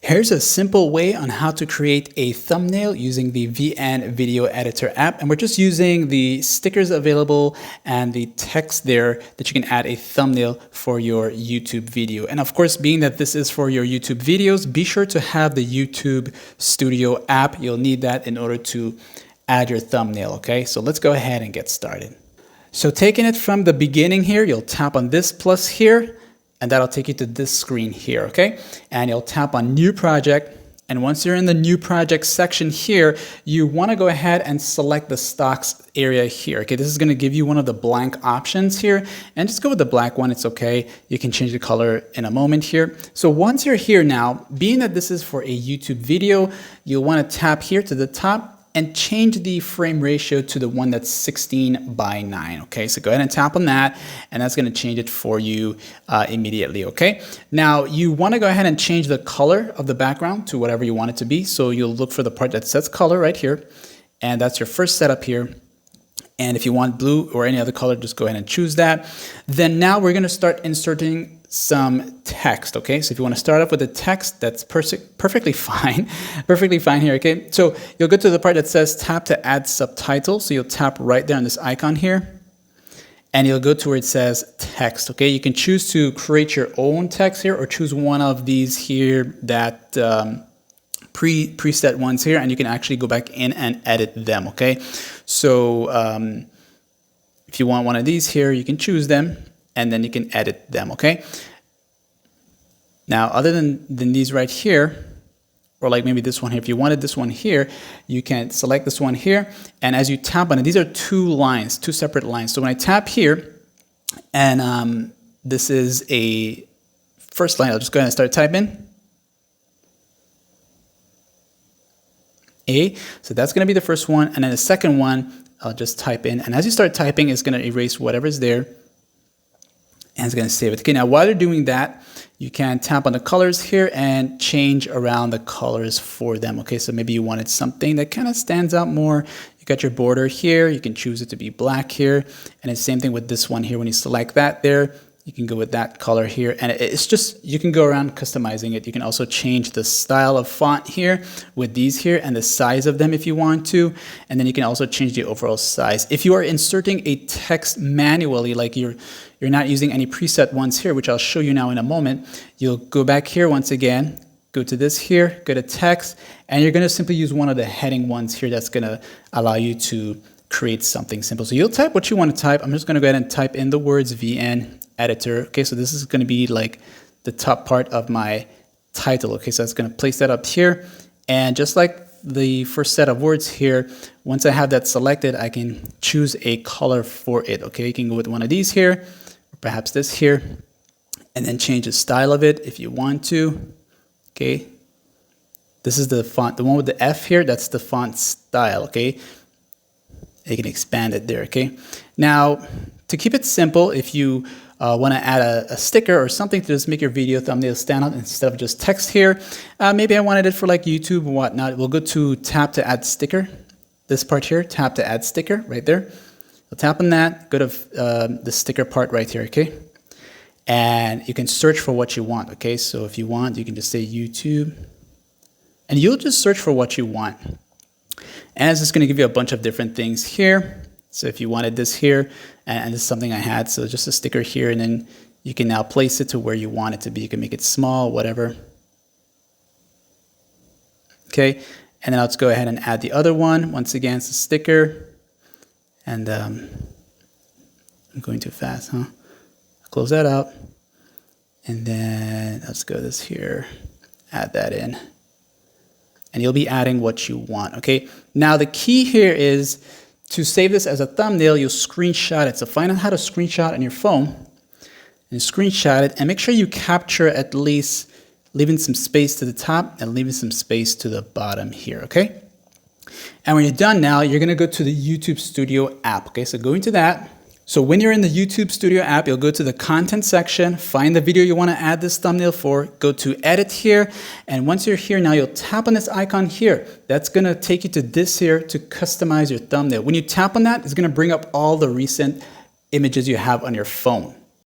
Here's a simple way on how to create a thumbnail using the VN Video Editor app. And we're just using the stickers available and the text there that you can add a thumbnail for your YouTube video. And of course, being that this is for your YouTube videos, be sure to have the YouTube Studio app. You'll need that in order to add your thumbnail, okay? So let's go ahead and get started. So taking it from the beginning here, you'll tap on this plus here, and that'll take you to this screen here, okay? And you'll tap on New Project. And once you're in the New Project section here, you wanna go ahead and select the stocks area here, okay? This is gonna give you one of the blank options here, and just go with the black one, it's okay. You can change the color in a moment here. So once you're here now, being that this is for a YouTube video, you'll wanna tap here to the top and change the frame ratio to the one that's 16:9, okay? So go ahead and tap on that, and that's gonna change it for you immediately, okay? Now, you wanna go ahead and change the color of the background to whatever you want it to be. So you'll look for the part that says color right here, and that's your first setup here. And if you want blue or any other color, just go ahead and choose that. Then now we're gonna start inserting some text, okay? So if you want to start off with the text, that's perfectly fine, perfectly fine here, okay? So you'll go to the part that says tap to add subtitles. So you'll tap right there on this icon here, and you'll go to where it says text, okay? You can choose to create your own text here or choose one of these here that preset ones here, and you can actually go back in and edit them, okay? So if you want one of these here, you can choose them, and then you can edit them, okay? Now, other than these right here, or like maybe this one here, if you wanted this one here, you can select this one here, and as you tap on it, these are two lines, two separate lines. So when I tap here, and this is a first line, I'll just go ahead and start typing. A, so that's gonna be the first one, and then the second one, I'll just type in, and as you start typing, it's gonna erase whatever's there, and it's going to save it. Okay, now while you're doing that, you can tap on the colors here and change around the colors for them. Okay, so maybe you wanted something that kind of stands out more. You got your border here. You can choose it to be black here. And it's the same thing with this one here. When you select that there, you can go with that color here. And it's just, you can go around customizing it. You can also change the style of font here with these here and the size of them if you want to. And then you can also change the overall size. If you are inserting a text manually, like you're not using any preset ones here, which I'll show you now in a moment, you'll go back here once again, go to this here, go to text, and you're gonna simply use one of the heading ones here that's gonna allow you to create something simple. So you'll type what you want to type. I'm just gonna go ahead and type in the words VN Editor. Okay, so this is gonna be like the top part of my title. Okay, so it's gonna place that up here. And just like the first set of words here, once I have that selected, I can choose a color for it. Okay, you can go with one of these here, or perhaps this here, and then change the style of it if you want to. Okay, this is the font, the one with the F here, that's the font style, okay? You can expand it there, okay? Now, to keep it simple, if you want to add a sticker or something to just make your video thumbnail stand out instead of just text here, maybe I wanted it for like YouTube or whatnot, we'll go to tap to add sticker. This part here, tap to add sticker right there. You'll tap on that, go to the sticker part right here, okay? And you can search for what you want, okay? So if you want, you can just say YouTube, and you'll just search for what you want. And it's just going to give you a bunch of different things here. So if you wanted this here, and this is something I had, so just a sticker here, and then you can now place it to where you want it to be. You can make it small, whatever. Okay, and then let's go ahead and add the other one. Once again, it's a sticker. And I'm going too fast, huh? Close that out. And then let's go this here, add that in. And you'll be adding what you want, okay? Now the key here is to save this as a thumbnail, you'll screenshot it. So find out how to screenshot on your phone and screenshot it, and make sure you capture at least leaving some space to the top and leaving some space to the bottom here, okay? And when you're done now, you're gonna go to the YouTube Studio app, okay? So go into that. So when you're in the YouTube Studio app, you'll go to the content section, find the video you want to add this thumbnail for, go to edit here, and once you're here now, you'll tap on this icon here. That's going to take you to this here to customize your thumbnail. When you tap on that, it's going to bring up all the recent images you have on your phone.